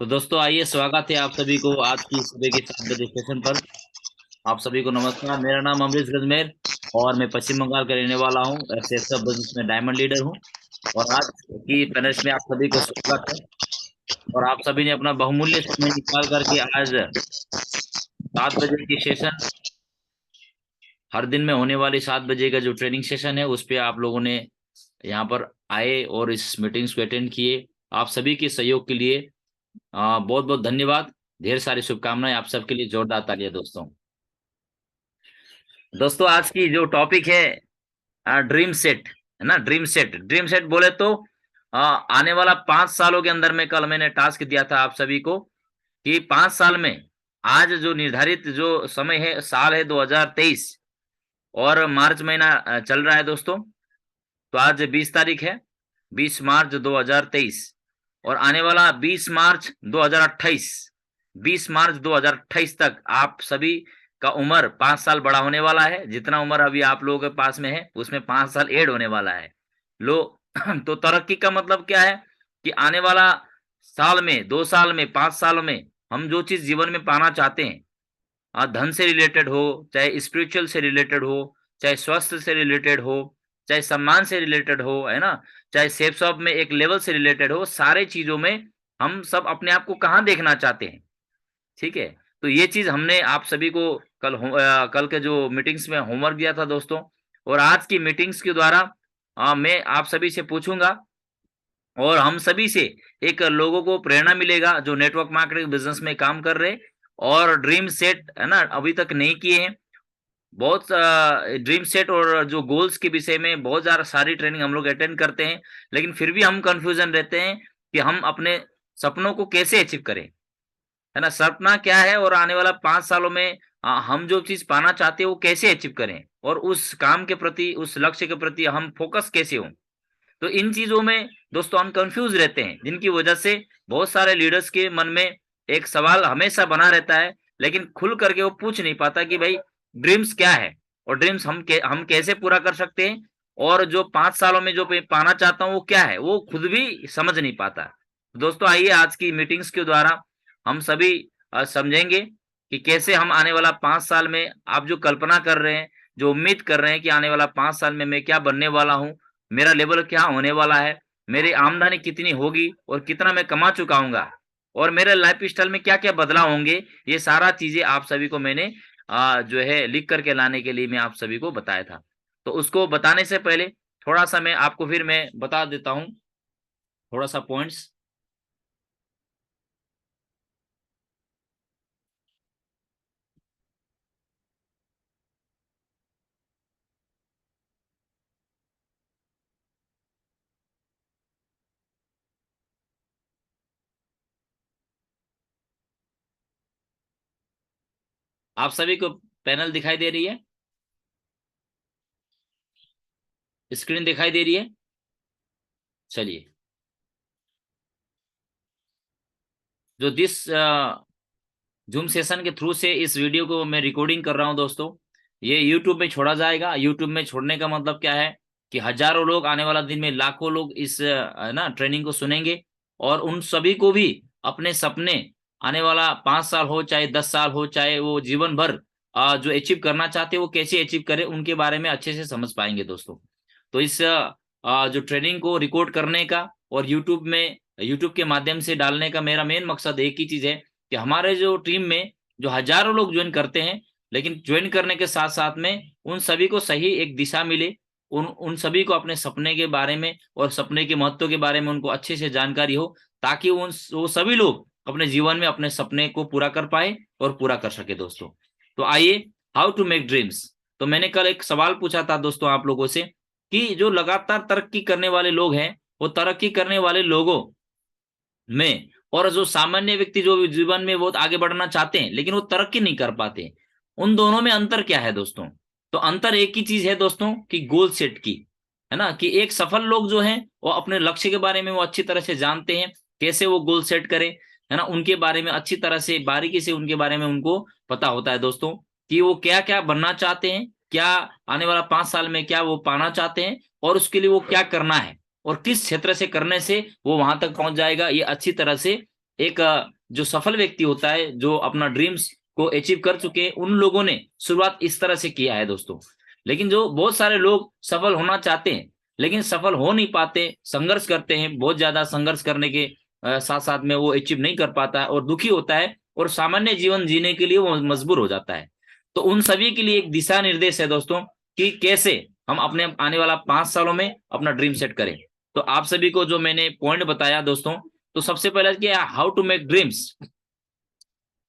तो दोस्तों आइए, स्वागत है आप सभी को आज की सुबह के 7 बजे सेशन पर। आप सभी को नमस्कार। मेरा नाम अमरीश गजमेर और मैं पश्चिम बंगाल का रहने वाला हूँ। एसएसएफ बिजनेस में डायमंड लीडर हूँ। और आज की पैनल में आप सभी को स्वागत है। और आप सभी ने अपना बहुमूल्य समय निकाल करके आज 7 बजे की सेशन, हर दिन में होने वाली 7 बजे का जो ट्रेनिंग सेशन है, उस पे आप लोगों ने यहाँ पर आए और इस मीटिंग्स को अटेंड किए। आप सभी के सहयोग के लिए बहुत बहुत धन्यवाद। ढेर सारी शुभकामनाएं आप सबके लिए। जोरदार तालियां दोस्तों। दोस्तों आज की जो टॉपिक है ड्रीम सेट, है ना। ड्रीम सेट बोले तो आने वाला 5 सालों के अंदर में, कल मैंने टास्क दिया था आप सभी को कि 5 साल में आज जो निर्धारित जो समय है, साल है 2023 और मार्च महीना चल रहा है दोस्तों। तो आज 20 तारीख है, 20 मार्च 2023 और आने वाला 20 मार्च 2028, 20 मार्च 2028 तक आप सभी का उम्र 5 साल बड़ा होने वाला है। जितना उम्र अभी आप लोगों के पास में है उसमें 5 साल ऐड होने वाला है। लो तो तरक्की का मतलब क्या है कि आने वाला साल में, 2 साल में, 5 सालों में हम जो चीज जीवन में पाना चाहते हैं, धन से रिलेटेड हो, चाहे स्पिरिचुअल से रिलेटेड हो, चाहे स्वास्थ्य से रिलेटेड हो, चाहे सम्मान से रिलेटेड हो, है ना, चाहे सेफ शॉप में एक लेवल से रिलेटेड हो, सारे चीजों में हम सब अपने आप को कहाँ देखना चाहते हैं। ठीक है। तो ये चीज हमने आप सभी को कल के जो मीटिंग्स में होमवर्क दिया था दोस्तों। और आज की मीटिंग्स के द्वारा मैं आप सभी से पूछूंगा और हम सभी से एक लोगों को प्रेरणा मिलेगा जो नेटवर्क मार्केटिंग बिजनेस में काम कर रहे हैं और ड्रीम सेट, है ना, अभी तक नहीं किए हैं। बहुत ड्रीम सेट और जो गोल्स के विषय में बहुत ज्यादा सारी ट्रेनिंग हम लोग अटेंड करते हैं, लेकिन फिर भी हम कंफ्यूजन रहते हैं कि हम अपने सपनों को कैसे अचीव करें, है ना। सपना क्या है और आने वाला 5 सालों में हम जो चीज पाना चाहते हैं वो कैसे अचीव करें और उस काम के प्रति, उस लक्ष्य के प्रति हम फोकस कैसे हों। तो इन चीजों में दोस्तों हम कंफ्यूज रहते हैं, जिनकी वजह से बहुत सारे लीडर्स के मन में एक सवाल हमेशा बना रहता है, लेकिन खुल करके वो पूछ नहीं पाता कि भाई ड्रीम्स क्या है और ड्रीम्स हम कैसे पूरा कर सकते हैं, और जो 5 सालों में जो पाना चाहता हूँ वो क्या है, वो खुद भी समझ नहीं पाता। दोस्तों आइए आज की मीटिंग्स के द्वारा हम सभी समझेंगे कि कैसे हम आने वाला 5 साल में, आप जो कल्पना कर रहे हैं, जो उम्मीद कर रहे हैं कि आने वाला 5 साल में मैं क्या बनने वाला हूँ, मेरा लेवल क्या होने वाला है, मेरी आमदनी कितनी होगी और कितना मैं कमा चुका हूँगा, और मेरे लाइफ स्टाइल में क्या क्या बदलाव होंगे, ये सारा चीजें आप सभी को मैंने जो है लिख करके लाने के लिए मैं आप सभी को बताया था। तो उसको बताने से पहले थोड़ा सा मैं आपको फिर मैं बता देता हूँ थोड़ा सा पॉइंट्स। आप सभी को पैनल दिखाई दे रही है, स्क्रीन दिखाई दे रही है। चलिए, जो दिस जूम सेशन के थ्रू से इस वीडियो को मैं रिकॉर्डिंग कर रहा हूं दोस्तों, ये यूट्यूब में छोड़ा जाएगा। यूट्यूब में छोड़ने का मतलब क्या है कि हजारों लोग, आने वाला दिन में लाखों लोग इस ना ट्रेनिंग को सुनेंगे और उन सभी को भी अपने सपने, आने वाला 5 साल हो चाहे 10 साल हो, चाहे वो जीवन भर जो अचीव करना चाहते हैं वो कैसे अचीव करें, उनके बारे में अच्छे से समझ पाएंगे दोस्तों। तो इस जो ट्रेनिंग को रिकॉर्ड करने का और यूट्यूब के माध्यम से डालने का मेरा मेन मकसद एक ही चीज है कि हमारे जो टीम में जो हजारों लोग ज्वाइन करते हैं, लेकिन ज्वाइन करने के साथ साथ में उन सभी को सही एक दिशा मिले, उन उन सभी को अपने सपने के बारे में और सपने के महत्व के बारे में उनको अच्छे से जानकारी हो, ताकि वो सभी लोग अपने जीवन में अपने सपने को पूरा कर पाए और पूरा कर सके दोस्तों। तो आइए, हाउ टू मेक ड्रीम्स। तो मैंने कल एक सवाल पूछा था दोस्तों आप लोगों से कि जो लगातार तरक्की करने वाले लोग हैं, वो तरक्की करने वाले लोगों में और जो सामान्य व्यक्ति जो जीवन में बहुत आगे बढ़ना चाहते हैं लेकिन वो तरक्की नहीं कर पाते, उन दोनों में अंतर क्या है दोस्तों। तो अंतर एक ही चीज है दोस्तों कि गोल सेट की, है ना। कि एक सफल लोग जो हैं वो अपने लक्ष्य के बारे में वो अच्छी तरह से जानते हैं, कैसे वो गोल सेट करें, है ना। उनके बारे में अच्छी तरह से बारीकी से उनके बारे में उनको पता होता है दोस्तों कि वो क्या क्या बनना चाहते हैं, क्या आने वाला 5 साल में क्या वो पाना चाहते हैं और उसके लिए वो क्या करना है और किस क्षेत्र से करने से वो वहां तक पहुंच जाएगा, ये अच्छी तरह से एक जो सफल व्यक्ति होता है, जो अपना ड्रीम्स को अचीव कर चुके हैं, उन लोगों ने शुरुआत इस तरह से किया है दोस्तों। लेकिन जो बहुत सारे लोग सफल होना चाहते हैं लेकिन सफल हो नहीं पाते, संघर्ष करते हैं, बहुत ज्यादा संघर्ष करने के साथ साथ में वो अचीव नहीं कर पाता है और दुखी होता है और सामान्य जीवन जीने के लिए वो मजबूर हो जाता है। तो उन सभी के लिए एक दिशा निर्देश है दोस्तों कि कैसे हम अपने आने वाला 5 सालों में अपना ड्रीम सेट करें। तो आप सभी को जो मैंने पॉइंट बताया दोस्तों, तो सबसे पहले क्या, हाउ टू मेक ड्रीम्स।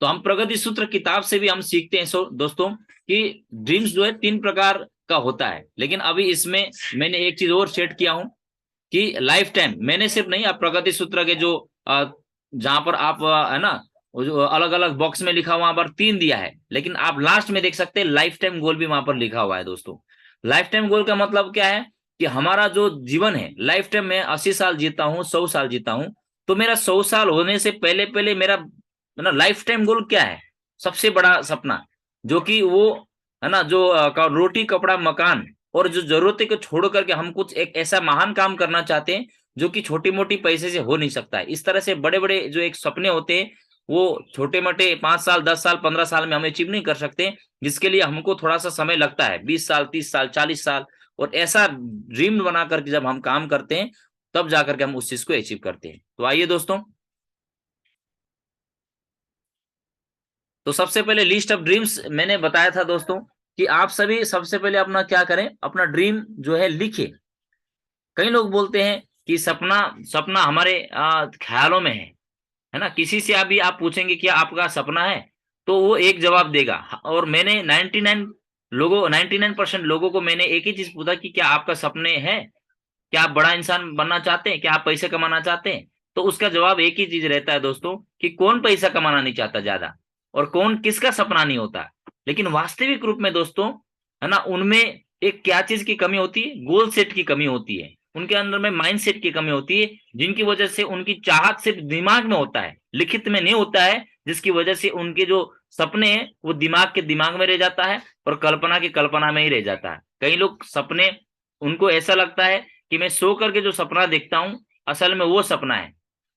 तो हम प्रगति सूत्र किताब से भी हम सीखते हैं दोस्तों कि ड्रीम्स जो है 3 प्रकार का होता है। लेकिन अभी इसमें मैंने एक चीज और सेट किया हूं कि लाइफ टाइम, मैंने सिर्फ नहीं, आप प्रगति सूत्र के जो जहां पर आप है ना, वो जो अलग अलग बॉक्स में लिखा हुआ वहां पर 3 दिया है, लेकिन आप लास्ट में देख सकते हैं लाइफ टाइम गोल भी वहां पर लिखा हुआ है दोस्तों। लाइफ टाइम गोल का मतलब क्या है कि हमारा जो जीवन है, लाइफ टाइम में 80 साल जीता हूँ, 100 साल जीता हूँ, तो मेरा 100 साल होने से पहले पहले मेरा है ना लाइफ टाइम गोल क्या है, सबसे बड़ा सपना, जो कि वो है ना, जो रोटी कपड़ा मकान और जो जरूरतें को छोड़ करके हम कुछ एक ऐसा महान काम करना चाहते हैं जो कि छोटी मोटी पैसे से हो नहीं सकता है। इस तरह से बड़े बड़े जो एक सपने होते हैं वो छोटे मोटे 5 साल 10 साल 15 साल में हम अचीव नहीं कर सकते, जिसके लिए हमको थोड़ा सा समय लगता है, 20 साल 30 साल 40 साल। और ऐसा ड्रीम बना करके जब हम काम करते हैं तब जाकर के हम उस चीज को अचीव करते हैं। तो आइए दोस्तों, तो सबसे पहले लिस्ट ऑफ ड्रीम्स मैंने बताया था दोस्तों कि आप सभी सबसे पहले अपना क्या करें, अपना ड्रीम जो है लिखिए। कई लोग बोलते हैं कि सपना सपना हमारे ख्यालों में है ना। किसी से अभी आप पूछेंगे क्या आपका सपना है, तो वो एक जवाब देगा। और मैंने 99% लोगों को मैंने एक ही चीज पूछा कि क्या आपका सपने हैं, क्या आप बड़ा इंसान बनना चाहते हैं, क्या आप पैसे कमाना चाहते हैं। तो उसका जवाब एक ही चीज रहता है दोस्तों कि कौन पैसा कमाना नहीं चाहता ज्यादा, और कौन किसका सपना नहीं होता। लेकिन वास्तविक रूप में दोस्तों है ना, उनमें एक क्या चीज की कमी होती है, गोल सेट की कमी होती है, उनके अंदर में माइंड सेट की कमी होती है, जिनकी वजह से उनकी चाहत सिर्फ दिमाग में होता है, लिखित में नहीं होता है, जिसकी वजह से उनके जो सपने हैं वो दिमाग के दिमाग में रह जाता है और कल्पना की कल्पना में ही रह जाता है। कई लोग सपने, उनको ऐसा लगता है कि मैं सो करके जो सपना देखता हूं असल में वो सपना है।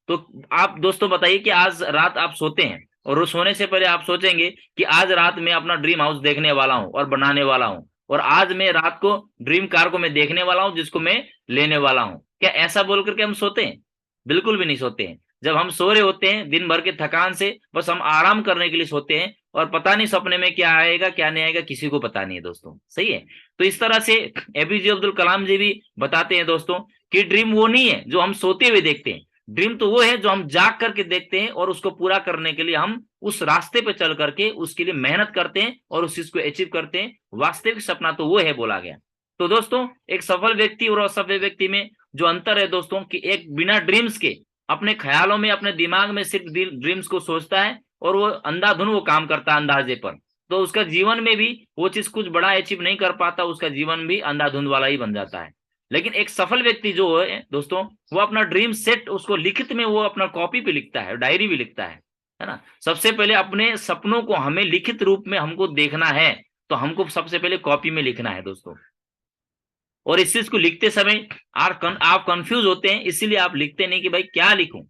तो आप दोस्तों बताइए कि आज रात आप सोते हैं और वो सोने से पहले आप सोचेंगे कि आज रात मैं अपना ड्रीम हाउस देखने वाला हूं और बनाने वाला हूं, और आज मैं रात को ड्रीम कार को मैं देखने वाला हूं जिसको मैं लेने वाला हूं। क्या ऐसा बोल करके हम सोते हैं? बिल्कुल भी नहीं सोते हैं। जब हम सो रहे होते हैं दिन भर के थकान से, बस हम आराम करने के लिए सोते हैं, और पता नहीं सपने में क्या आएगा क्या नहीं आएगा, किसी को पता नहीं है दोस्तों। सही है। तो इस तरह से एपीजे अब्दुल कलाम जी भी बताते हैं दोस्तों कि ड्रीम वो नहीं है जो हम सोते हुए देखते हैं, ड्रीम तो वो है जो हम जाग करके देखते हैं, और उसको पूरा करने के लिए हम उस रास्ते पे चल करके उसके लिए मेहनत करते हैं और उस चीज को अचीव करते हैं। वास्तविक सपना तो वो है, बोला गया। तो दोस्तों एक सफल व्यक्ति और असफल व्यक्ति में जो अंतर है दोस्तों कि एक बिना ड्रीम्स के अपने ख्यालों में अपने दिमाग में सिर्फ ड्रीम्स को सोचता है और वो अंधाधुन वो काम करता है अंदाजे पर, तो उसका जीवन में भी वो चीज कुछ बड़ा अचीव नहीं कर पाता, उसका जीवन भी अंधाधुंध वाला ही बन जाता है। लेकिन एक सफल व्यक्ति जो है दोस्तों, वो अपना ड्रीम सेट उसको लिखित में वो अपना कॉपी पे लिखता है, डायरी भी लिखता है ना। सबसे पहले अपने सपनों को हमें लिखित रूप में हमको देखना है, तो हमको सबसे पहले कॉपी में लिखना है दोस्तों। और इस चीज को लिखते समय आप कंफ्यूज होते हैं, इसीलिए आप लिखते नहीं कि भाई क्या लिखूं।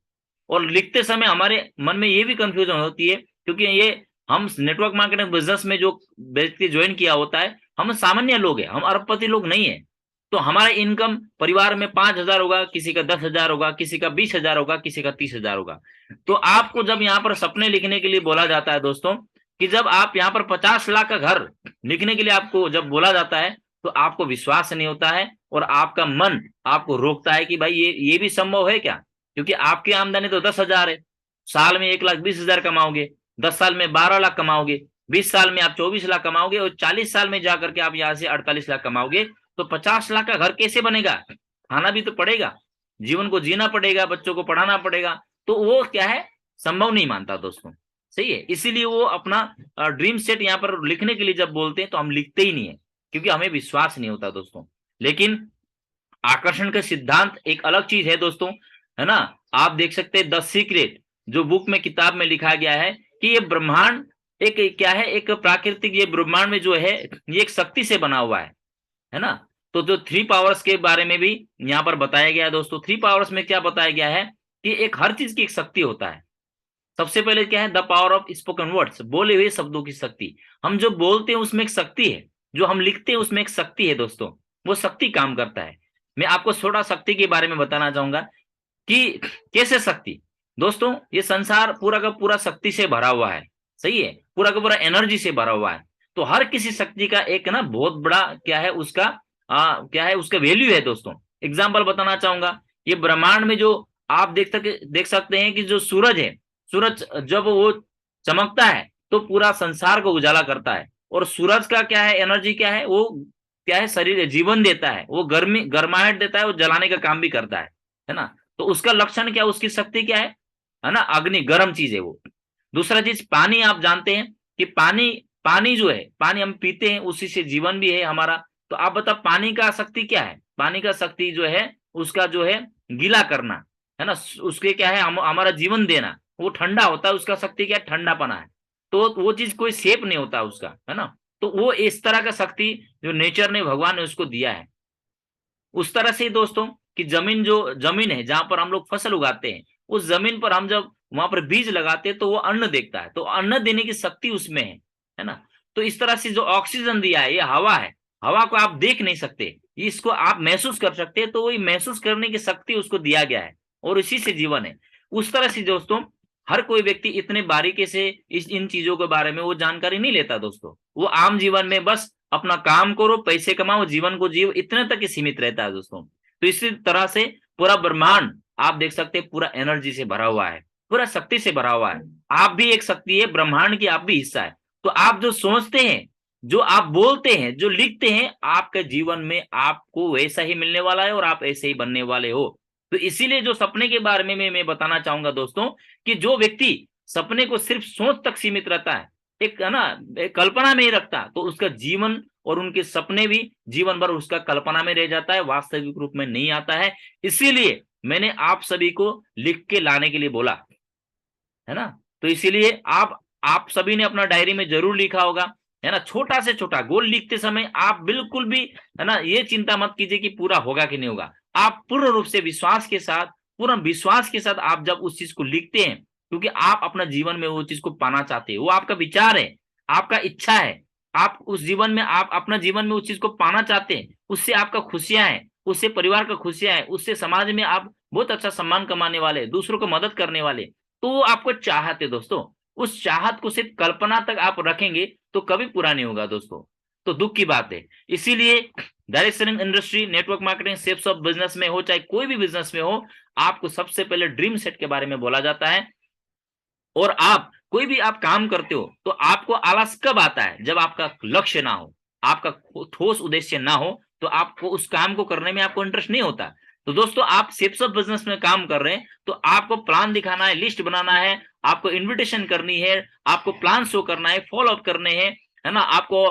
और लिखते समय हमारे मन में ये भी कंफ्यूजन होती है, क्योंकि ये हम नेटवर्क मार्केटिंग बिजनेस में जो व्यक्ति ज्वाइन किया होता है, हम सामान्य लोग हैं, हम अरबपति लोग नहीं है। तो हमारा इनकम परिवार में 5,000 होगा, किसी का 10,000 होगा, किसी का 20,000 होगा, किसी का 30,000 होगा। तो आपको जब यहाँ पर सपने लिखने के लिए बोला जाता है दोस्तों, कि जब आप यहाँ पर 50 लाख का घर लिखने के लिए आपको जब बोला जाता है, तो आपको विश्वास नहीं होता है और आपका मन आपको रोकता है कि भाई ये भी संभव है क्या। क्योंकि आपकी आमदनी तो 10,000 है, साल में 1,20,000 कमाओगे, 10 साल में 12 लाख कमाओगे, 20 साल में आप 24 लाख कमाओगे, और 40 साल में जाकर के आप यहाँ से 48 लाख कमाओगे। तो 50 लाख का घर कैसे बनेगा? खाना भी तो पड़ेगा, जीवन को जीना पड़ेगा, बच्चों को पढ़ाना पड़ेगा। तो वो क्या है, संभव नहीं मानता दोस्तों। सही है। इसीलिए वो अपना ड्रीम सेट यहाँ पर लिखने के लिए जब बोलते हैं तो हम लिखते ही नहीं है, क्योंकि हमें विश्वास नहीं होता दोस्तों। लेकिन आकर्षण का सिद्धांत एक अलग चीज है दोस्तों, है ना। आप देख सकते हैं द सीक्रेट जो बुक में किताब में लिखा गया है कि ये ब्रह्मांड एक क्या है, एक प्राकृतिक, ये ब्रह्मांड में जो है ये एक शक्ति से बना हुआ है ना। तो जो 3 पावर्स के बारे में भी यहाँ पर बताया गया है दोस्तों। 3 पावर्स में क्या बताया गया है कि एक हर चीज की एक शक्ति होता है। सबसे पहले क्या है, the power of spoken words, बोले हुए शब्दों की शक्ति। हम जो बोलते हैं उसमें एक शक्ति है, जो हम लिखते हैं उसमें एक शक्ति है दोस्तों, वो शक्ति काम करता है। मैं आपको थोड़ा शक्ति के बारे में बताना चाहूंगा कि कैसे शक्ति। दोस्तों ये संसार पूरा का पूरा शक्ति से भरा हुआ है, सही है, पूरा का पूरा एनर्जी से भरा हुआ है। तो हर किसी शक्ति का एक ना बहुत बड़ा क्या है उसका क्या है उसका वैल्यू है दोस्तों। एग्जाम्पल बताना चाहूंगा, ये ब्रह्मांड में जो आप देख सकते हैं कि जो सूरज है, सूरज जब वो चमकता है तो पूरा संसार को उजाला करता है। और सूरज का क्या है, एनर्जी क्या है, वो क्या है, शरीर जीवन देता है, वो गर्मी गर्माहट देता है, वो जलाने का काम भी करता है ना। तो उसका लक्षण क्या, उसकी शक्ति क्या है ना, अग्नि, गर्म चीज है वो। दूसरा चीज पानी, आप जानते हैं कि पानी, पानी जो है, पानी हम पीते हैं, उसी से जीवन भी है हमारा। तो आप बताओ पानी का शक्ति क्या है, पानी का शक्ति जो है उसका जो है गीला करना, है ना, उसके क्या है हमारा जीवन देना। वो ठंडा होता है, उसका शक्ति क्या है, ठंडापना है। तो वो चीज कोई शेप नहीं होता उसका, है ना। तो वो इस तरह का शक्ति जो नेचर ने, भगवान ने उसको दिया है। उस तरह से दोस्तों कि जमीन, जो जमीन है जहां पर हम लोग फसल उगाते हैं, उस जमीन पर हम जब वहां पर बीज लगाते हैं तो वो अन्न देखता है, तो अन्न देने की शक्ति उसमें है ना। तो इस तरह से जो ऑक्सीजन दिया है, ये हवा है, हवा को आप देख नहीं सकते, इसको आप महसूस कर सकते हैं, तो वही महसूस करने की शक्ति उसको दिया गया है, और इसी से जीवन है। उस तरह से दोस्तों हर कोई व्यक्ति इतने बारीकी से इन चीजों के बारे में वो जानकारी नहीं लेता दोस्तों। वो आम जीवन में बस अपना काम करो, पैसे कमाओ, जीवन को जीव, इतने तक ही सीमित रहता है दोस्तों। तो इसी तरह से पूरा ब्रह्मांड आप देख सकते हैं पूरा एनर्जी से भरा हुआ है, पूरा शक्ति से भरा हुआ है। आप भी एक शक्ति है ब्रह्मांड की, आप भी हिस्सा है। तो आप जो सोचते हैं, जो आप बोलते हैं, जो लिखते हैं, आपके जीवन में आपको वैसा ही मिलने वाला है, और आप ऐसे ही बनने वाले हो। तो इसीलिए जो सपने के बारे में मैं बताना चाहूंगा दोस्तों, कि जो व्यक्ति सपने को सिर्फ सोच तक सीमित रहता है, एक है ना, एक कल्पना में ही रखता, तो उसका जीवन और उनके सपने भी जीवन भर उसका कल्पना में रह जाता है, वास्तविक रूप में नहीं आता है। इसीलिए मैंने आप सभी को लिख के लाने के लिए बोला, है ना। तो इसीलिए आप सभी ने अपना डायरी में जरूर लिखा होगा, है ना। छोटा से छोटा गोल लिखते समय आप बिल्कुल भी, है ना, ये चिंता मत कीजिए कि पूरा होगा कि नहीं होगा। आप पूर्ण रूप से विश्वास के साथ, पूर्ण विश्वास के साथ आप जब उस चीज को लिखते हैं, क्योंकि आप अपना जीवन में वो चीज को पाना चाहते हैं, वो आपका विचार है, आपका इच्छा है, आप उस जीवन में, आप अपना जीवन में उस चीज को पाना चाहते हैं, उससे आपका खुशियां हैं, उससे परिवार का खुशियां हैं, उससे समाज में आप बहुत अच्छा सम्मान कमाने वाले, दूसरों को मदद करने वाले। तो वो आपको चाहत है दोस्तों। उस चाहत को सिर्फ कल्पना तक आप रखेंगे तो कभी पूरा नहीं होगा दोस्तों। तो दुख की बात है। इसीलिए direct selling industry, network marketing, shapes of business में हो, चाहे कोई भी बिजनेस में हो, आपको सबसे पहले ड्रीम सेट के बारे में बोला जाता है। और आप कोई भी आप काम करते हो तो आपको आलस कब आता है, जब आपका लक्ष्य ना हो, आपका ठोस उद्देश्य ना हो, तो आपको उस काम को करने में आपको इंटरेस्ट नहीं होता। तो दोस्तों आप शेप्स ऑफ बिजनेस में काम कर रहे हैं, तो आपको प्लान दिखाना है, लिस्ट बनाना है, आपको इन्विटेशन करनी है, आपको प्लान शो करना है, फॉलो अप करने हैं, है ना। आपको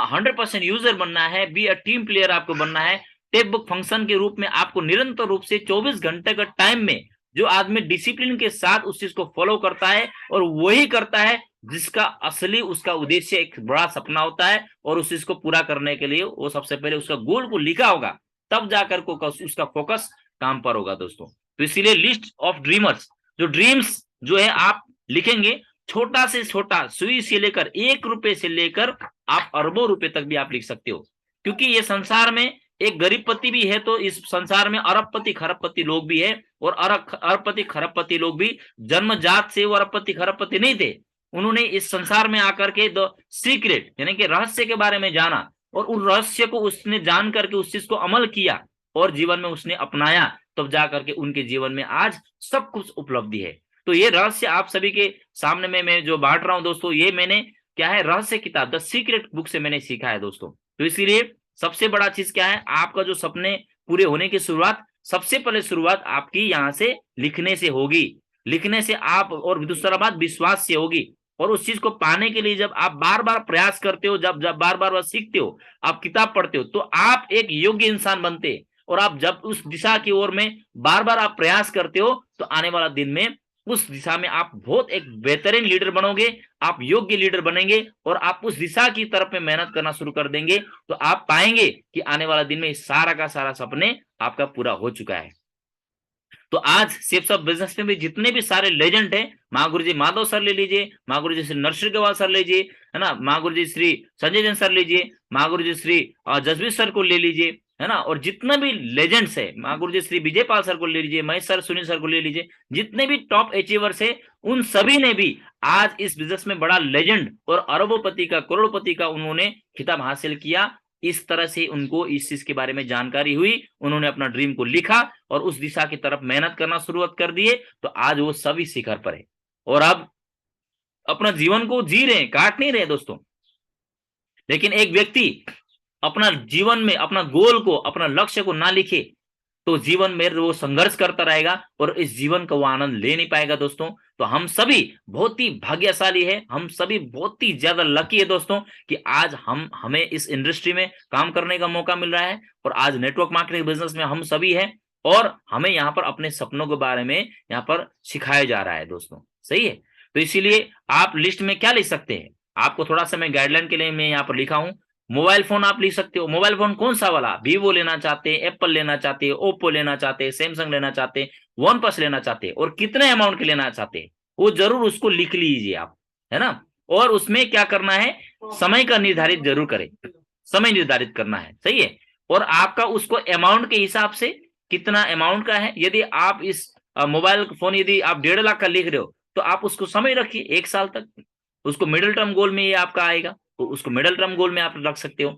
100% यूजर बनना है, बी अ टीम प्लेयर आपको बनना है। टेप बुक फंक्शन के रूप में आपको निरंतर रूप से 24 घंटे का टाइम में जो आदमी डिसिप्लिन के साथ उस चीज को फॉलो करता है, और वही करता है जिसका असली उसका उद्देश्य एक बड़ा सपना होता है, और उस चीज को पूरा करने के लिए वो सबसे पहले उसका गोल को लिखा होगा, तब जाकर को उसका फोकस काम पर होगा दोस्तों। तो इसीलिए लिस्ट ऑफ ड्रीमर्स, जो ड्रीम्स जो है आप लिखेंगे, छोटा से छोटा सुई से लेकर 1 रुपए से लेकर आप अरबों रुपए तक भी आप लिख सकते हो। क्योंकि ये संसार में एक गरीबपति भी है, तो इस संसार में अरबपति खरबपति लोग भी है, और अरबपति खरबपति लोग भी जन्मजात से वो अरबपति खरबपति नहीं थे। उन्होंने इस संसार में आकर के द सीक्रेट यानी कि रहस्य के बारे में जाना, और उन रहस्य को उसने जान करके उस चीज को अमल किया, और जीवन में उसने अपनाया, तब जा करके उनके जीवन में आज सब कुछ उपलब्धि है। तो ये रहस्य आप सभी के सामने में मैं जो बांट रहा हूं दोस्तों, ये मैंने क्या है, रहस्य किताब द सीक्रेट बुक से मैंने सीखा है दोस्तों। तो इसीलिए सबसे बड़ा चीज क्या है, आपका जो सपने पूरे होने की शुरुआत, सबसे पहले शुरुआत आपकी यहाँ से लिखने से होगी। लिखने से आप, और दूसरा बात विश्वास से होगी। और उस चीज को पाने के लिए जब आप बार बार प्रयास करते हो, जब जब बार बार सीखते हो, आप किताब पढ़ते हो, तो आप एक योग्य इंसान बनते हैं। और आप जब उस दिशा की ओर में बार बार आप प्रयास करते हो, तो आने वाला दिन में उस दिशा में आप बहुत एक बेहतरीन लीडर बनोगे, आप योग्य लीडर बनेंगे, और आप उस दिशा की तरफ में मेहनत करना शुरू कर देंगे, तो आप पाएंगे कि आने वाला दिन में सारा का सारा सपने आपका पूरा हो चुका है। तो आज शेप्स ऑफ बिजनेस में भी जितने भी सारे लेजेंड हैं, महागुरु जी माधव सर ले लीजिए, महागुरु जी श्री नरसिंह गवाल सर लीजिए, है ना, महागुरु जी श्री संजय जैन सर लीजिए, महागुरु जी श्री जसवीर सर को ले लीजिए, है ना, और जितने भी लेजेंड्स है, महागुरु जी श्री विजय पाल सर को ले लीजिए, महेश सर, सुनील सर को ले लीजिए, जितने भी टॉप अचीवर्स है, उन सभी ने भी आज इस बिजनेस में बड़ा लेजेंड और अरबोपति का, करोड़पति का उन्होंने खिताब हासिल किया। इस तरह से उनको इस चीज के बारे में जानकारी हुई, उन्होंने अपना ड्रीम को लिखा और उस दिशा की तरफ मेहनत करना शुरुआत कर दिए, तो आज वो सभी शिखर पर है और अब अपना जीवन को जी रहे हैं, काट नहीं रहे दोस्तों। लेकिन एक व्यक्ति अपना जीवन में अपना गोल को, अपना लक्ष्य को ना लिखे तो जीवन में वो संघर्ष करता रहेगा और इस जीवन का वो आनंद ले नहीं पाएगा दोस्तों। तो हम सभी बहुत ही भाग्यशाली है, हम सभी बहुत ही ज्यादा लकी है दोस्तों कि आज हमें इस इंडस्ट्री में काम करने का मौका मिल रहा है और आज नेटवर्क मार्केटिंग बिजनेस में हम सभी हैं और हमें यहाँ पर अपने सपनों के बारे में यहाँ पर सिखाया जा रहा है दोस्तों। सही है, तो इसीलिए आप लिस्ट में क्या लिख सकते हैं, आपको थोड़ा सा मैं गाइडलाइन के लिए मैं यहाँ पर लिखा हूं। मोबाइल फोन आप लिख सकते हो, मोबाइल फोन कौन सा वाला, वीवो लेना चाहते हैं, एप्पल लेना चाहते हैं, ओप्पो लेना चाहते हैं, सैमसंग लेना चाहते हैं, वन प्लस लेना चाहते हैं और कितने अमाउंट के लेना चाहते हैं, वो जरूर उसको लिख लीजिए आप, है ना। और उसमें क्या करना है, समय का निर्धारित जरूर करें, समय निर्धारित करना है, सही है। और आपका उसको अमाउंट के हिसाब से कितना अमाउंट का है, यदि आप इस मोबाइल फोन यदि आप 1.5 लाख का लिख रहे हो तो आप उसको समय रखिए 1 साल तक, उसको मिडिल टर्म गोल में ये आपका आएगा तो उसको मिडिल टर्म गोल में आप रख सकते हो।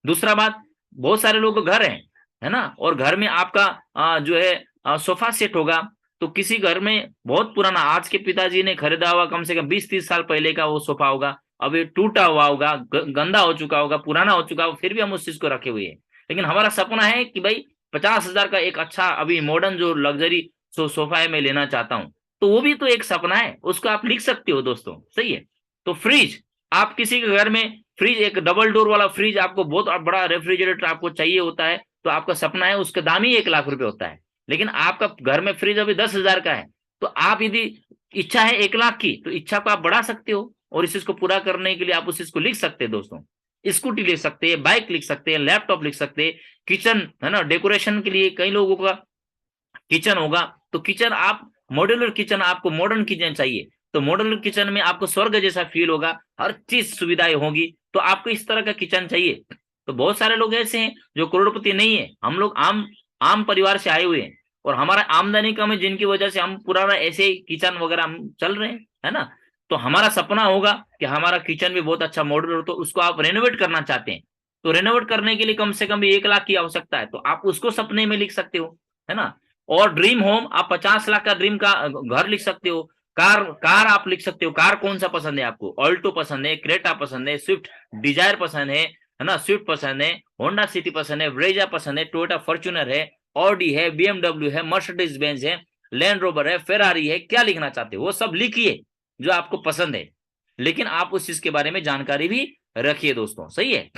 दूसरा बात, बहुत सारे लोगों को घर है ना, और घर में आपका जो है सोफा सेट होगा, तो किसी घर में बहुत पुराना, आज के पिताजी ने खरीदा हुआ कम से कम 20-30 साल पहले का वो सोफा होगा, अब ये टूटा हुआ होगा, गंदा हो चुका होगा, पुराना हो चुका होगा, फिर भी हम उस चीज को रखे हुए हैं। लेकिन हमारा सपना है कि भाई 50,000 का एक अच्छा अभी मॉडर्न जो लग्जरी सोफा है मैं लेना चाहता हूँ, तो वो भी तो एक सपना है, उसको आप लिख सकते हो दोस्तों। सही है, तो फ्रिज, आप किसी के घर में फ्रिज, एक डबल डोर वाला फ्रिज, आपको बहुत बड़ा रेफ्रिजरेटर आपको चाहिए होता है, तो आपका सपना है, उसका दाम ही 1 लाख रुपए होता है, लेकिन आपका घर में फ्रिज अभी 10,000 का है, तो आप यदि इच्छा है 1 लाख की, तो इच्छा को आप बढ़ा सकते हो और इस चीज को पूरा करने के लिए आप उस चीज को लिख सकते हैं दोस्तों। स्कूटी लिख सकते हैं, बाइक लिख सकते हैं, लैपटॉप लिख सकते हैं, किचन है ना, डेकोरेशन के लिए कई लोगों का किचन होगा, तो किचन आप मॉड्यूलर किचन, आपको मॉडर्न किचन चाहिए तो मॉड्यूलर किचन में आपको स्वर्ग जैसा फील होगा, हर चीज सुविधाएं होगी, तो आपको इस तरह का किचन चाहिए। तो बहुत सारे लोग ऐसे हैं जो करोड़पति नहीं है, हम लोग आम आम परिवार से आए हुए हैं और हमारा आमदनी कम है, जिनकी वजह से हम पुराना ऐसे किचन वगैरह हम चल रहे हैं, है ना। तो हमारा सपना होगा कि हमारा किचन भी बहुत अच्छा मॉड्यूलर हो, तो उसको आप रेनोवेट करना चाहते हैं, तो रेनोवेट करने के लिए कम से कम 1 लाख की आवश्यकता है, तो आप उसको सपने में लिख सकते हो, है ना। और ड्रीम होम, आप 50 लाख का ड्रीम का घर लिख सकते हो। कार आप लिख सकते हो, कार कौन सा पसंद है आपको, ऑल्टो पसंद है, क्रेटा पसंद है, स्विफ्ट डिजायर पसंद है ना, स्विफ्ट पसंद है, होंडा सिटी पसंद है, ब्रेजा पसंद है, टोयोटा फॉर्च्यूनर है, ऑडी है, बीएमडब्ल्यू है, मर्सिडीज बेंज है, लैंड रोवर है, फेरारी है, क्या लिखना चाहते हो वो सब लिखिए जो आपको पसंद है, लेकिन आप उस चीज के बारे में जानकारी भी रखिए दोस्तों। सही है,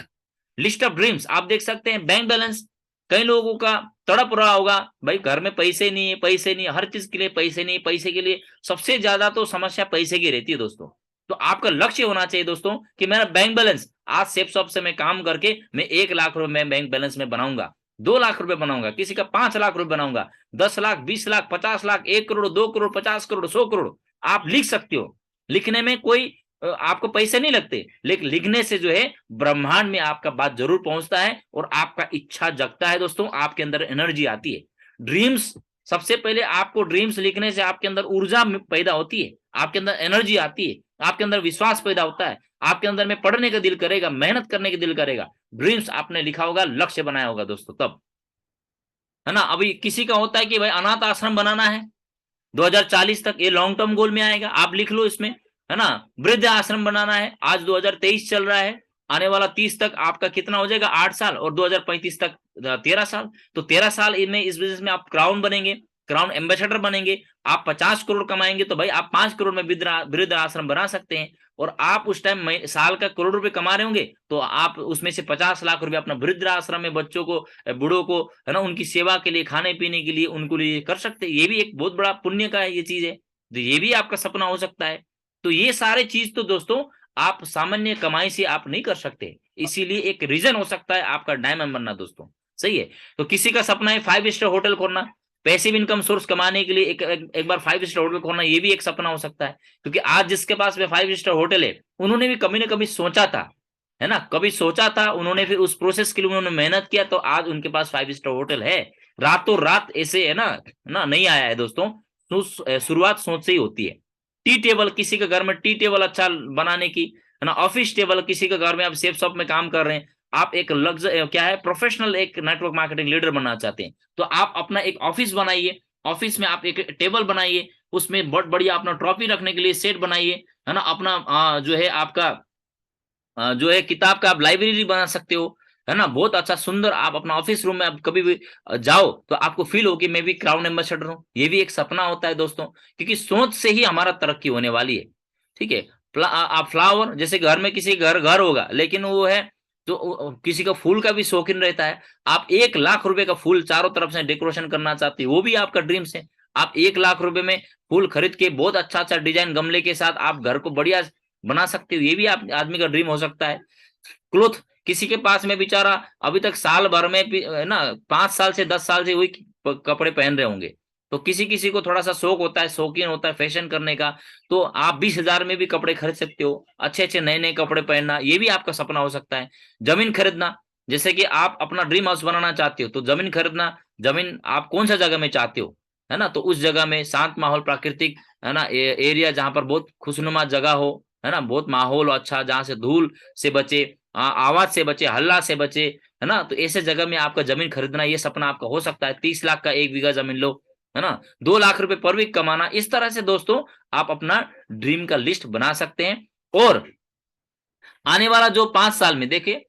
लिस्ट ऑफ ड्रीम्स आप देख सकते हैं। बैंक बैलेंस, कई लोगों का तड़प रहा होगा, भाई घर में पैसे नहीं है, पैसे नहीं है, हर चीज के लिए पैसे नहीं, पैसे के लिए सबसे ज्यादा तो समस्या पैसे की रहती है दोस्तों। तो आपका लक्ष्य होना चाहिए दोस्तों कि मेरा बैंक बैलेंस, आज सेफ शॉप से मैं काम करके मैं 1 लाख रुपए मैं बैंक बैलेंस में बनाऊंगा, 2 लाख रुपए बनाऊंगा, किसी का 5 लाख रुपए बनाऊंगा, 10 लाख, 20 लाख, 50 लाख, 1 करोड़, 2 करोड़, 50 करोड़, 100 करोड़, आप लिख सकते हो। लिखने में कोई आपको पैसे नहीं लगते, लेकिन लिखने से जो है ब्रह्मांड में आपका बात जरूर पहुंचता है और आपका इच्छा जगता है दोस्तों, आपके अंदर एनर्जी आती है। ड्रीम्स, सबसे पहले आपको ड्रीम्स लिखने से आपके अंदर ऊर्जा पैदा होती है, आपके अंदर एनर्जी आती है, आपके अंदर विश्वास पैदा होता है, आपके अंदर में पढ़ने का दिल करेगा, मेहनत करने का दिल करेगा। ड्रीम्स आपने लिखा होगा, लक्ष्य बनाया होगा दोस्तों, तब, है ना। अभी किसी का होता है कि भाई अनाथ आश्रम बनाना है 2040 तक, ये लॉन्ग टर्म गोल में आएगा, आप लिख लो इसमें, है ना। वृद्ध आश्रम बनाना है, आज 2023 चल रहा है, आने वाला 30 तक आपका कितना हो जाएगा, 8 साल, और 2035 तक 13 साल, तो 13 साल इनमें इस बिजनेस में आप क्राउन बनेंगे, क्राउन एम्बेसडर बनेंगे, आप 50 करोड़ कमाएंगे, तो भाई आप 5 करोड़ में वृद्ध आश्रम बना सकते हैं, और आप उस टाइम साल का करोड़ रुपए कमा रहे होंगे, तो आप उसमें से 50 लाख रुपए अपना वृद्ध आश्रम में बच्चों को, बूढ़ों को, है ना, उनकी सेवा के लिए, खाने पीने के लिए उनको लिए कर सकते हैं। ये भी एक बहुत बड़ा पुण्य का ये चीज है, तो ये भी आपका सपना हो सकता है। तो ये सारे चीज तो दोस्तों आप सामान्य कमाई से आप नहीं कर सकते, इसीलिए एक रीजन हो सकता है आपका डायमंड बनना दोस्तों। सही है, तो किसी का सपना है 5 स्टार होटल खोलना, पैसिव इनकम सोर्स कमाने के लिए एक बार 5 स्टार होटल खोलना, ये भी एक सपना हो सकता है। क्योंकि आज जिसके पास में 5 स्टार होटल है, उन्होंने भी कभी ना कभी सोचा था, है ना, कभी सोचा था उन्होंने, फिर उस प्रोसेस के लिए उन्होंने मेहनत किया, तो आज उनके पास 5 स्टार होटल है। रातों रात ऐसे, है ना नहीं आया है दोस्तों। शुरुआत सोच से ही होती है। टी टेबल, किसी के घर में टी टेबल अच्छा बनाने की, है ना, ऑफिस टेबल, किसी के घर में आप सेफ शॉप में काम कर रहे हैं, आप एक क्या है, प्रोफेशनल एक नेटवर्क मार्केटिंग लीडर बनना चाहते हैं, तो आप अपना एक ऑफिस बनाइए, ऑफिस में आप एक टेबल बनाइए, उसमें बहुत बढ़िया अपना ट्रॉफी रखने के लिए सेट बनाइए, है ना, अपना जो है आपका जो है किताब का आप लाइब्रेरी बना सकते हो, है ना, बहुत अच्छा सुंदर। आप अपना ऑफिस रूम में आप कभी भी जाओ तो आपको फील हो कि मैं भी क्राउन एम्बेसडर हूँ। ये भी एक सपना होता है दोस्तों, क्योंकि सोच से ही हमारा तरक्की होने वाली है। ठीक है। आप फ्लावर, जैसे घर में किसी घर घर होगा, लेकिन वो है तो किसी का फूल का भी शौकीन रहता है, आप 1 लाख रुपए का फूल चारों तरफ से डेकोरेशन करना चाहते हो, वो भी आपका ड्रीम्स है। आप 1 लाख रुपए में फूल खरीद के बहुत अच्छा अच्छा डिजाइन गमले के साथ आप घर को बढ़िया बना सकते हो, ये भी आप आदमी का ड्रीम हो सकता है। क्लोथ, किसी के पास में बेचारा अभी तक साल भर में है ना 5 साल से 10 साल से वही कपड़े पहन रहे होंगे, तो किसी किसी को थोड़ा सा शौक होता है, शौकीन होता है फैशन करने का, तो आप 20 हजार में भी कपड़े खरीद सकते हो, अच्छे अच्छे नए नए कपड़े पहनना, ये भी आपका सपना हो सकता है। जमीन खरीदना, जैसे कि आप अपना ड्रीम हाउस बनाना चाहते हो, तो जमीन खरीदना, जमीन आप कौन सा जगह में चाहते हो, है ना, तो उस जगह में शांत माहौल, प्राकृतिक, है ना, एरिया जहां पर बहुत खुशनुमा जगह हो, है ना, बहुत माहौल अच्छा, जहां से धूल से बचे, आवाज से बचे, हल्ला से बचे, है ना, तो ऐसे जगह में आपका जमीन खरीदना, ये सपना आपका हो सकता है। 30 लाख का 1 बीघा जमीन लो, है ना, 2 लाख रुपए पर वीक कमाना। इस तरह से दोस्तों आप अपना ड्रीम का लिस्ट बना सकते हैं। और आने वाला जो 5 साल में देखिए,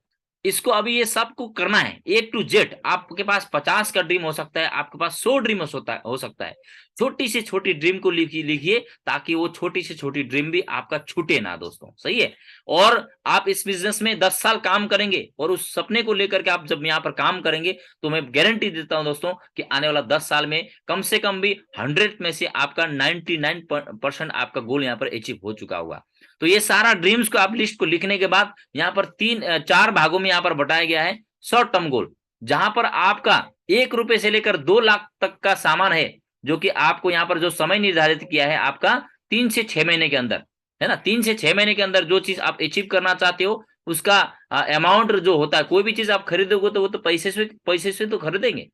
इसको अभी ये सबको करना है A to Z। आपके पास 50 का ड्रीम हो सकता है, आपके पास 100 ड्रीम हो सकता है। छोटी से छोटी ड्रीम को लिखिए लिखिए, ताकि वो छोटी से छोटी ड्रीम भी आपका छूटे ना दोस्तों, सही है। और आप इस बिजनेस में 10 साल काम करेंगे, और उस सपने को लेकर के आप जब यहाँ पर काम करेंगे, तो मैं गारंटी देता हूं दोस्तों कि आने वाला 10 साल में कम से कम भी 100 में से आपका 99% आपका गोल यहाँ पर अचीव हो चुका होगा। तो ये सारा ड्रीम्स को आप लिस्ट को लिखने के बाद यहाँ पर 4 भागों में यहाँ पर बटाया गया है। शॉर्ट टर्म गोल, जहां पर आपका 1 रुपए से लेकर 2 लाख तक का सामान है, जो कि आपको यहाँ पर जो समय निर्धारित किया है आपका 3 से 6 महीने के अंदर, है ना, 3 से 6 महीने के अंदर जो चीज आप अचीव करना चाहते हो, उसका अमाउंट जो होता है, कोई भी चीज आप खरीदोगे तो वो तो पैसे से तो खरीदेंगे।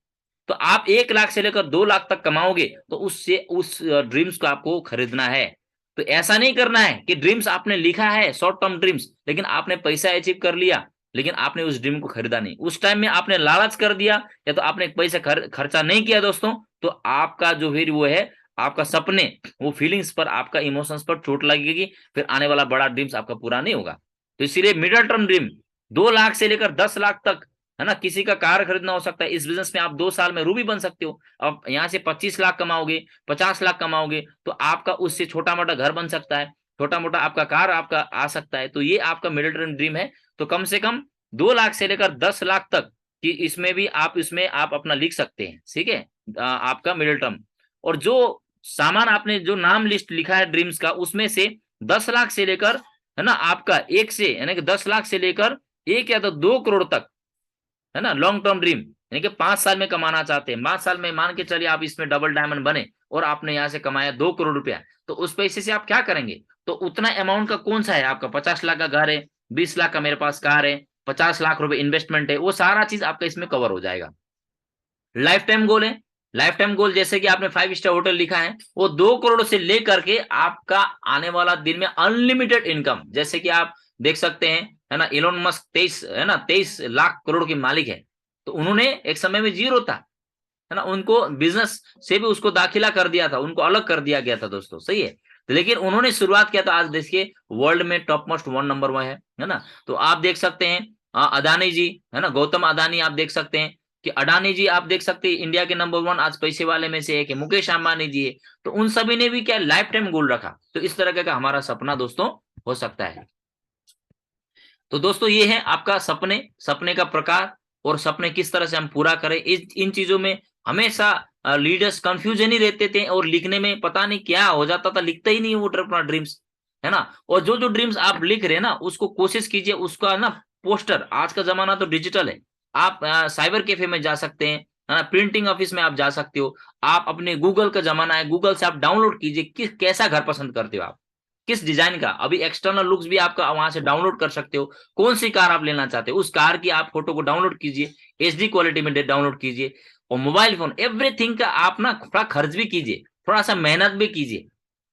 तो आप 1 लाख से लेकर 2 लाख तक कमाओगे, तो उससे उस ड्रीम्स को आपको खरीदना है। तो ऐसा नहीं करना है कि ड्रीम्स आपने लिखा है, शॉर्ट टर्म ड्रीम्स, लेकिन आपने पैसा अचीव कर लिया, लेकिन आपने उस ड्रीम को खरीदा नहीं, उस टाइम में आपने लालच कर दिया, या तो आपने पैसा खर्चा नहीं किया दोस्तों, तो आपका जो फिर वो है, आपका सपने, वो फीलिंग्स पर, आपका इमोशंस पर चोट लगेगी, फिर आने वाला बड़ा ड्रीम्स आपका पूरा नहीं होगा। तो इसीलिए मिडिल टर्म ड्रीम 2 लाख से लेकर 10 लाख तक, है ना, किसी का कार खरीदना हो सकता है। इस बिजनेस में आप 2 साल में रूबी बन सकते हो। अब यहाँ से 25 लाख कमाओगे, 50 लाख कमाओगे, तो आपका उससे छोटा मोटा घर बन सकता है, छोटा मोटा आपका कार आपका आ सकता है। तो ये आपका मिडिल टर्म ड्रीम है। तो कम से कम 2 लाख से लेकर 10 लाख तक कि इसमें भी आप, इसमें आप अपना लिख सकते हैं, ठीक है, आपका मिडिल टर्म। और जो सामान आपने जो नाम लिस्ट लिखा है ड्रीम्स का, उसमें से 10 लाख से लेकर, है ना, आपका एक से, यानी कि 10 लाख से लेकर 1 या तो 2 करोड़ तक, है ना, लॉन्ग टर्म ड्रीम, यानी कि 5 साल में कमाना चाहते हैं। 5 साल में मान के चलिए आप इसमें डबल डायमंड बने, और आपने यहाँ से कमाया 2 करोड़ रुपया, तो उस पैसे से आप क्या करेंगे? तो उतना अमाउंट का कौन सा है आपका? 50 लाख का घर है, 20 लाख का मेरे पास कार है, 50 लाख रुपए इन्वेस्टमेंट है, वो सारा चीज आपका इसमें कवर हो जाएगा। लाइफ टाइम गोल है। लाइफ टाइम गोल, जैसे कि आपने 5 स्टार होटल लिखा है, वो 2 करोड़ से लेकर के आपका आने वाला दिन में अनलिमिटेड इनकम, जैसे कि आप देख सकते हैं, है ना, इलोन मस्क 23 लाख करोड़ के मालिक है। तो उन्होंने एक समय में जीरो था, है ना, उनको बिजनेस से भी उसको दाखिला कर दिया था, उनको अलग कर दिया गया था दोस्तों, सही है। तो लेकिन उन्होंने शुरुआत किया, तो आज देखिए वर्ल्ड में टॉप मोस्ट 1 नंबर वह है ना। तो आप देख सकते हैं अदानी जी, है ना, गौतम अदानी, आप देख सकते हैं कि अडानी जी, आप देख सकते हैं इंडिया के नंबर 1 आज पैसे वाले में से एक है, मुकेश अंबानी जी है। तो उन सभी ने भी क्या लाइफ टाइम गोल रखा। तो इस तरह का हमारा सपना दोस्तों हो सकता है। तो दोस्तों ये है आपका सपने, सपने का प्रकार, और सपने किस तरह से हम पूरा करें। इन चीजों में हमेशा लीडर्स कंफ्यूजन ही रहते थे, और लिखने में पता नहीं क्या हो जाता था, लिखते ही नहीं वो अपना ड्रीम्स, है ना। और जो जो ड्रीम्स आप लिख रहे हैं ना, उसको कोशिश कीजिए उसका ना पोस्टर, आज का जमाना तो डिजिटल है, आप साइबर कैफे में जा सकते हैं, है ना। प्रिंटिंग ऑफिस में आप जा सकते हो, आप अपने गूगल का जमाना है, गूगल से आप डाउनलोड कीजिए किस कैसा घर पसंद करते हो आप, किस डिजाइन का। अभी एक्सटर्नल लुक्स भी आपका वहां से डाउनलोड कर सकते हो, कौन सी कार आप लेना चाहते हो उस कार की आप फोटो को डाउनलोड कीजिए, एचडी क्वालिटी में डाउनलोड कीजिए। और मोबाइल फोन एवरीथिंग का आप ना थोड़ा खर्च भी कीजिए, थोड़ा सा मेहनत भी कीजिए,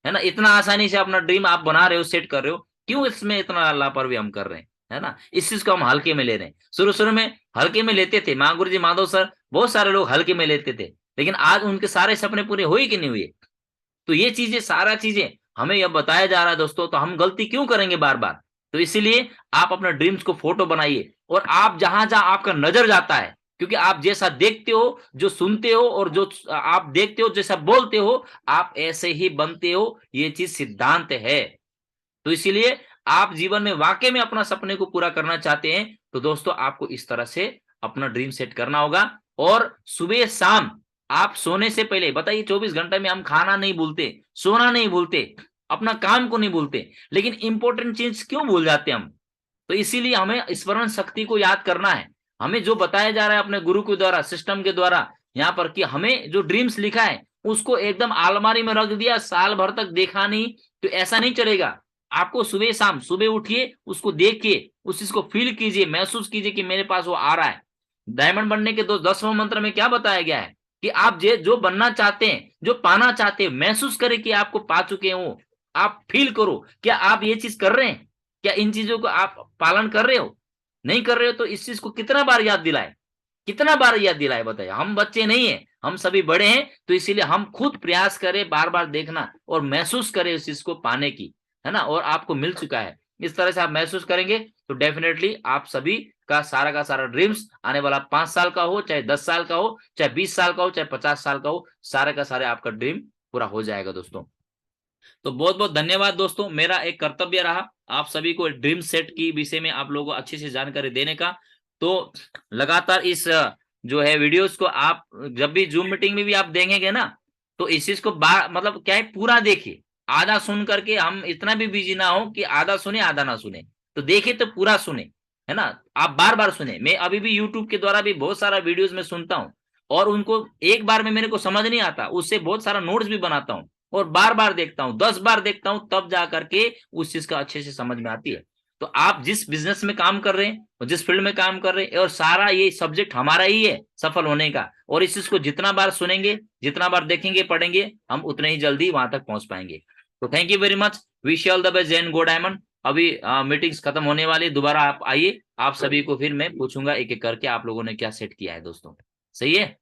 है ना। इतना आसानी से अपना ड्रीम आप बना रहे हो, सेट कर रहे हो, क्यों इसमें इतना लापरवाही हम कर रहे हैं, है ना। इस चीज को हम हल्के में ले रहे हैं। शुरू शुरू में हल्के में लेते थे, माँ गुरुजी माधव सर, बहुत सारे लोग हल्के में लेते थे, लेकिन आज उनके सारे सपने पूरे हुए कि नहीं हुए। तो ये चीजें सारा चीजें हमें यह बताया जा रहा है दोस्तों, तो हम गलती क्यों करेंगे बार बार। तो इसीलिए आप अपना ड्रीम्स को फोटो बनाइए, और आप जहां जहां आपका नजर जाता है, क्योंकि आप जैसा देखते हो, जो सुनते हो, और जो आप देखते हो, जैसा बोलते हो, आप ऐसे ही बनते हो, ये चीज सिद्धांत है। तो इसीलिए आप जीवन में वाकई में अपना सपने को पूरा करना चाहते हैं, तो दोस्तों आपको इस तरह से अपना ड्रीम सेट करना होगा। और सुबह शाम आप सोने से पहले, बताइए 24 घंटे में हम खाना नहीं भूलते, सोना नहीं भूलते, अपना काम को नहीं भूलते, लेकिन इंपॉर्टेंट चीज क्यों भूल जाते हम। तो इसीलिए हमें स्मरण शक्ति को याद करना है। हमें जो बताया जा रहा है अपने गुरु के द्वारा, सिस्टम के द्वारा, यहाँ पर कि हमें जो ड्रीम्स लिखा है उसको एकदम अलमारी में रख दिया, साल भर तक देखा नहीं, तो ऐसा नहीं चलेगा। आपको सुबह शाम, सुबह उठिए, उसको देखिए, उस चीज को फील कीजिए, महसूस कीजिए कि मेरे पास वो आ रहा है। डायमंड बनने के 10वें मंत्र में क्या बताया गया है कि आप जो बनना चाहते हैं, जो पाना चाहते हैं, महसूस करें कि आपको पा चुके हो, आप फील करो। क्या आप ये चीज कर रहे हैं? क्या इन चीजों को आप पालन कर रहे हो? नहीं कर रहे हो तो इस चीज को कितना बार याद दिलाए, कितना बार याद दिलाए, बताइए। हम बच्चे नहीं है, हम सभी बड़े हैं, तो इसीलिए हम खुद प्रयास करें, बार बार देखना और महसूस करें इस चीज को पाने की, है ना। और आपको मिल चुका है, इस तरह से आप महसूस करेंगे तो डेफिनेटली आप सभी का सारा ड्रीम्स आने वाला 5 साल का हो, चाहे 10 साल का हो, चाहे 20 साल का हो, चाहे 50 साल का हो, सारे का सारे आपका ड्रीम पूरा हो जाएगा दोस्तों। तो बहुत बहुत धन्यवाद दोस्तों, मेरा एक कर्तव्य रहा आप सभी को ड्रीम सेट की विषय में आप लोगों को अच्छी से जानकारी देने का। तो लगातार इस जो है वीडियोस को आप जब भी जूम मीटिंग में भी आप देखेंगे ना, तो इस चीज को मतलब क्या है, पूरा देखिए। आधा सुन करके हम इतना भी बिजी ना हो कि आधा सुने आधा ना सुने, तो देखिए तो पूरा सुने, है ना। आप बार बार सुने। मैं अभी भी यूट्यूब के द्वारा भी बहुत सारा वीडियोस में सुनता हूँ, और उनको एक बार में मेरे को समझ नहीं आता, उससे बहुत सारा नोट्स भी बनाता हूँ, और बार बार देखता हूँ, 10 बार देखता हूँ, तब जा करके उस चीज का अच्छे से समझ में आती है। तो आप जिस बिजनेस में काम कर रहे हैं और जिस फील्ड में काम कर रहे हैं, और सारा ये सब्जेक्ट हमारा ही है सफल होने का, और इस चीज को जितना बार सुनेंगे, जितना बार देखेंगे, पढ़ेंगे, हम उतने ही जल्दी वहां तक पहुंच पाएंगे। तो thank you very much, wish all the best, जय हिंद, गो डायमंड। अभी मीटिंग्स खत्म होने वाली, दोबारा आप आइए, आप सभी को फिर मैं पूछूंगा एक एक करके आप लोगों ने क्या सेट किया है दोस्तों। सही है।